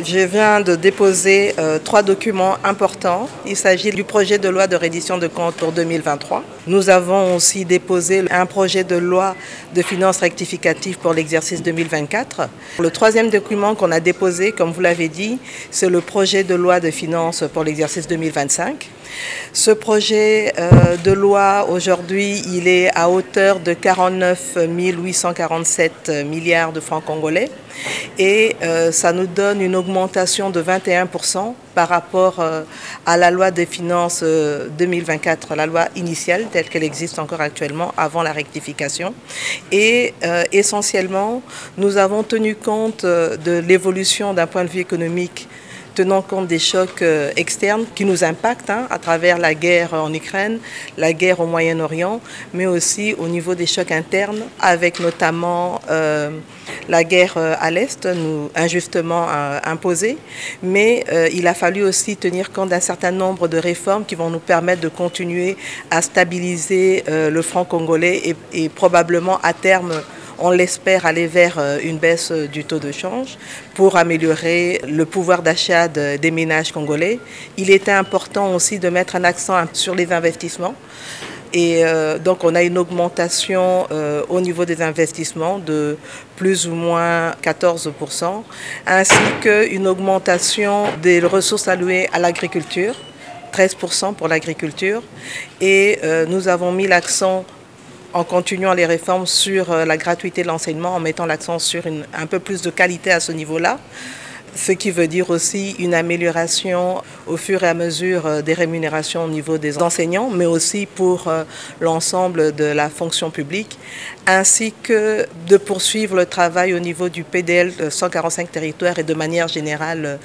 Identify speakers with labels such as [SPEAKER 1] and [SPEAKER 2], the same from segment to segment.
[SPEAKER 1] Je viens de déposer 3 documents importants. Il s'agit du projet de loi de reddition de comptes pour 2023. Nous avons aussi déposé un projet de loi de finances rectificative pour l'exercice 2024. Le troisième document qu'on a déposé, comme vous l'avez dit, c'est le projet de loi de finances pour l'exercice 2025. Ce projet de loi, aujourd'hui, il est à hauteur de 49 847 milliards de francs congolais et ça nous donne une augmentation de 21% par rapport à la loi des finances 2024, la loi initiale telle qu'elle existe encore actuellement avant la rectification. Et essentiellement, nous avons tenu compte de l'évolution d'un point de vue économique, tenant compte des chocs externes qui nous impactent à travers la guerre en Ukraine, la guerre au Moyen-Orient, mais aussi au niveau des chocs internes, avec notamment la guerre à l'Est, injustement imposée. Mais il a fallu aussi tenir compte d'un certain nombre de réformes qui vont nous permettre de continuer à stabiliser le franc congolais et probablement à terme, on l'espère, aller vers une baisse du taux de change pour améliorer le pouvoir d'achat des ménages congolais. Il était important aussi de mettre un accent sur les investissements. Et donc on a une augmentation au niveau des investissements de plus ou moins 14%, ainsi qu'une augmentation des ressources allouées à l'agriculture, 13% pour l'agriculture. Et nous avons mis l'accent, en continuant les réformes, sur la gratuité de l'enseignement, en mettant l'accent sur un peu plus de qualité à ce niveau-là, ce qui veut dire aussi une amélioration au fur et à mesure des rémunérations au niveau des enseignants, mais aussi pour l'ensemble de la fonction publique, ainsi que de poursuivre le travail au niveau du PDL 145 territoires et de manière générale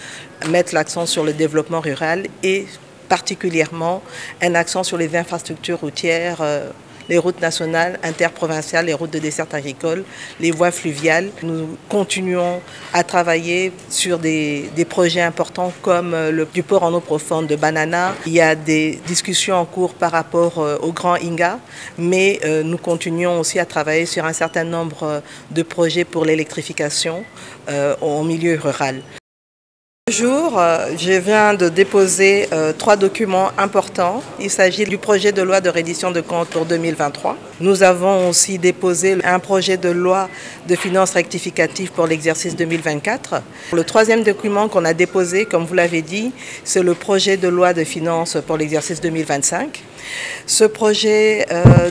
[SPEAKER 1] mettre l'accent sur le développement rural et particulièrement un accent sur les infrastructures routières, les routes nationales, interprovinciales, les routes de desserte agricole, les voies fluviales. Nous continuons à travailler sur des projets importants comme du port en eau profonde de Banana. Il y a des discussions en cours par rapport au Grand Inga, mais nous continuons aussi à travailler sur un certain nombre de projets pour l'électrification au milieu rural. Bonjour, je viens de déposer 3 documents importants. Il s'agit du projet de loi de reddition de comptes pour 2023. Nous avons aussi déposé un projet de loi de finances rectificative pour l'exercice 2024. Le troisième document qu'on a déposé, comme vous l'avez dit, c'est le projet de loi de finances pour l'exercice 2025. Ce projet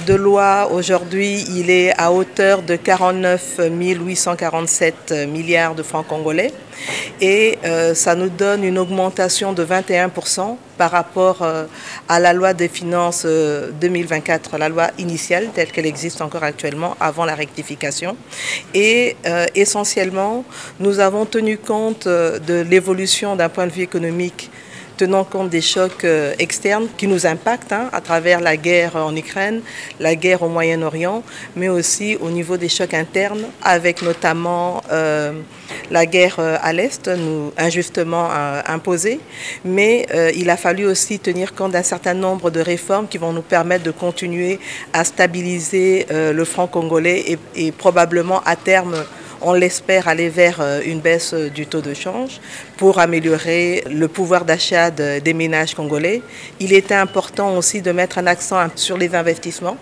[SPEAKER 1] de loi, aujourd'hui, il est à hauteur de 49 847 milliards de francs congolais et ça nous donne une augmentation de 21% par rapport à la loi des finances 2024, la loi initiale telle qu'elle existe encore actuellement avant la rectification. Et essentiellement, nous avons tenu compte de l'évolution d'un point de vue économique, tenant compte des chocs externes qui nous impactent à travers la guerre en Ukraine, la guerre au Moyen-Orient, mais aussi au niveau des chocs internes, avec notamment la guerre à l'Est, injustement imposée. Mais il a fallu aussi tenir compte d'un certain nombre de réformes qui vont nous permettre de continuer à stabiliser le franc congolais et probablement à terme, on l'espère, aller vers une baisse du taux de change pour améliorer le pouvoir d'achat des ménages congolais. Il était important aussi de mettre un accent sur les investissements.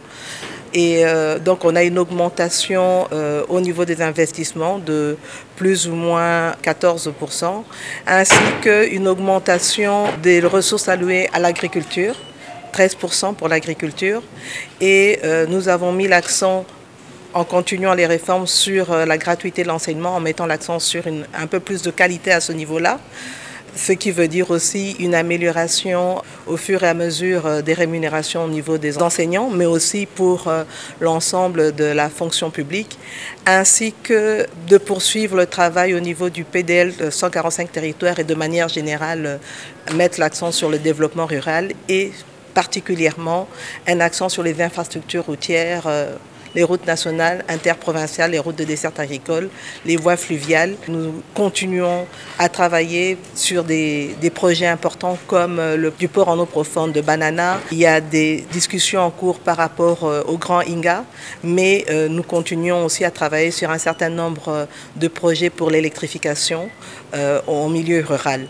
[SPEAKER 1] Et donc on a une augmentation au niveau des investissements de plus ou moins 14%, ainsi qu'une augmentation des ressources allouées à l'agriculture, 13% pour l'agriculture. Et nous avons mis l'accent, en continuant les réformes, sur la gratuité de l'enseignement, en mettant l'accent sur un peu plus de qualité à ce niveau-là, ce qui veut dire aussi une amélioration au fur et à mesure des rémunérations au niveau des enseignants, mais aussi pour l'ensemble de la fonction publique, ainsi que de poursuivre le travail au niveau du PDL 145 territoires et de manière générale mettre l'accent sur le développement rural et particulièrement un accent sur les infrastructures routières, les routes nationales, interprovinciales, les routes de desserte agricole, les voies fluviales. Nous continuons à travailler sur des projets importants comme du port en eau profonde de Banana. Il y a des discussions en cours par rapport au Grand Inga, mais nous continuons aussi à travailler sur un certain nombre de projets pour l'électrification en milieu rural.